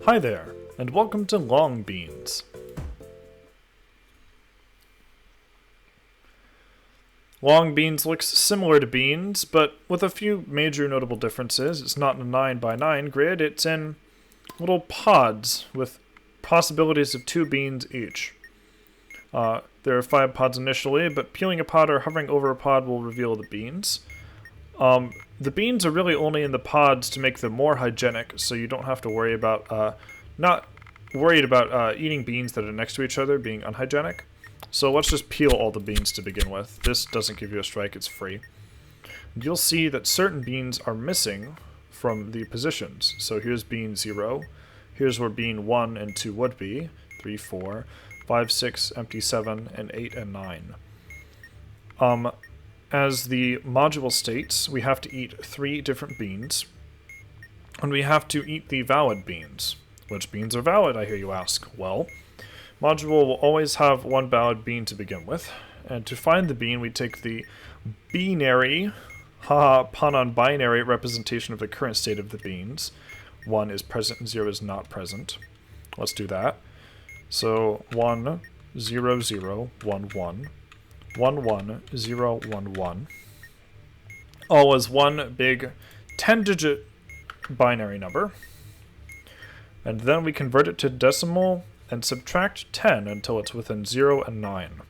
Hi there, and welcome to long beans. Long beans looks similar to beans, but with a few major notable differences. It's not in a 9 by 9 grid, it's in little pods with possibilities of 2 beans each. There are 5 pods initially, but peeling a pod or hovering over a pod will reveal the beans. The beans are really only in the pods to make them more hygienic, so you don't have to worry about not worried about eating beans that are next to each other being unhygienic. So let's just peel all the beans to begin with. This doesn't give you a strike, it's free. And you'll see that certain beans are missing from the positions. So here's bean 0. Here's where bean 1 and 2 would be. 3, 4, 5, 6, empty 7, and 8 and 9. As the module states, we have to eat 3 different beans, and we have to eat the valid beans. Which beans are valid, I hear you ask? Well, module will always have one valid bean to begin with, and to find the bean, we take the binary, pun on binary representation of the current state of the beans. 1 is present and 0 is not present. Let's do that. So 1, 0, 0, 1, 1. 1, 1, 0, 1, 1. All is one big 10-digit binary number. And then we convert it to decimal and subtract 10 until it's within 0 and 9.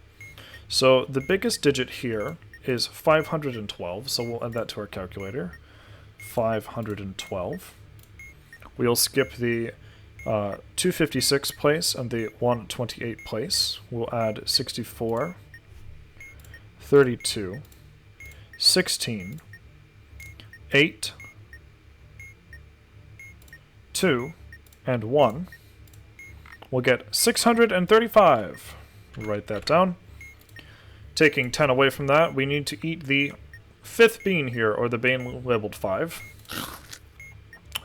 So the biggest digit here is 512, so we'll add that to our calculator. 512. We'll skip the 256 place and the 128 place. We'll add 64. 32, 16, 8, 2, and 1. We'll get 635. We'll write that down. Taking 10 away from that, we need to eat the 5th bean here, or the bean labeled 5.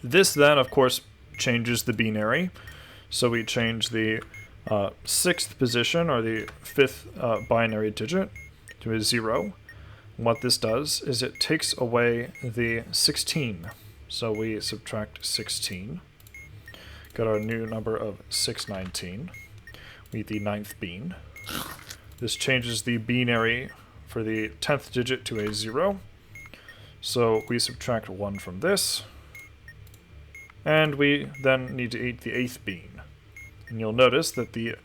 This then, of course, changes the binary. So we change the 6th position, or the 5th binary digit, to a 0. What this does is it takes away the 16. So we subtract 16. Got our new number of 619. We eat the 9th bean. This changes the binary for the 10th digit to a 0. So we subtract 1 from this. And we then need to eat the 8th bean. And you'll notice that the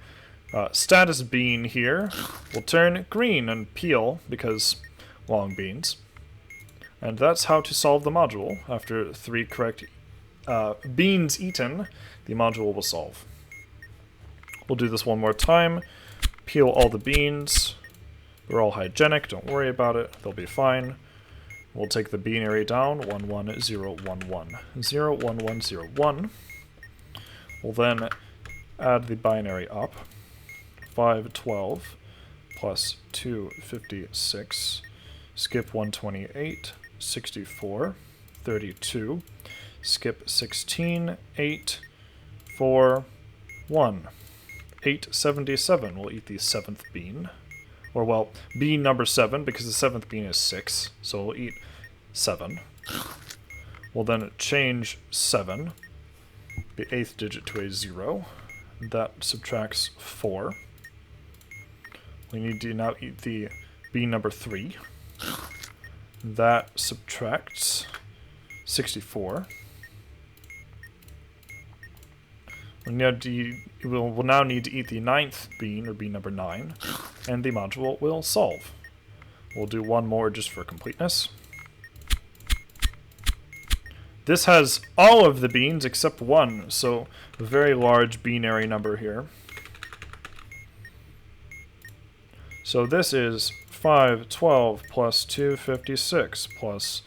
status bean here will turn green and peel because long beans. And that's how to solve the module. After 3 correct beans eaten, the module will solve. We'll do this one more time. Peel all the beans. They're all hygienic, don't worry about it, they'll be fine. We'll take the binary down, 1, 1, 0, 1, 1. 0, 1, 1, 0, 1. We'll then add the binary up. 512 plus 256, skip 128, 64, 32, skip 16, 8, 4, 1. 877, we'll eat the 7th bean. Or, well, bean number 7, because the 7th bean is 6, so we'll eat 7. We'll then change 7, the 8th digit, to a 0. That subtracts 4. We need to now eat the bean number 3. That subtracts 64. We'll now need to eat the 9th bean, or bean number 9, and the module will solve. We'll do one more just for completeness. This has all of the beans except 1, so a very large binary number here. So this is 512 plus 256 plus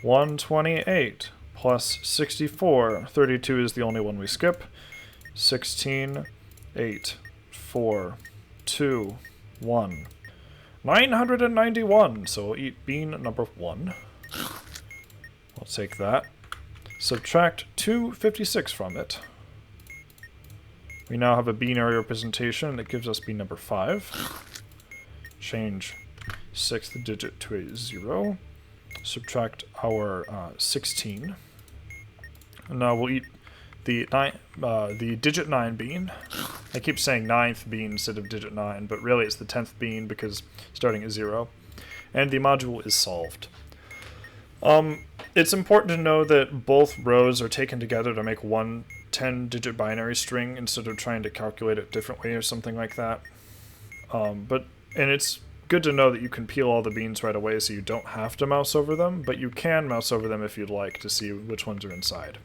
128 plus 64. 32 is the only one we skip. 16, 8, 4, 2, 1. 991, so we'll eat bean number 1. We'll take that. Subtract 256 from it. We now have a binary representation that gives us bean number 5. Change 6th digit to a 0. Subtract our 16. And now we'll eat the digit 9 bean. I keep saying 9th bean instead of digit 9, but really it's the 10th bean because starting at 0. And the module is solved. It's important to know that both rows are taken together to make one 10-digit binary string instead of trying to calculate it differently or something like that. And it's good to know that you can peel all the beans right away so you don't have to mouse over them, but you can mouse over them if you'd like to see which ones are inside.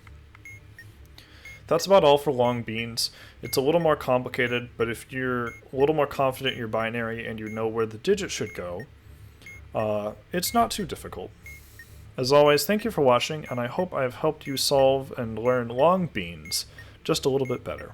That's about all for long beans. It's a little more complicated, but if you're a little more confident in your binary and you know where the digits should go, it's not too difficult. As always, thank you for watching, and I hope I have helped you solve and learn long beans just a little bit better.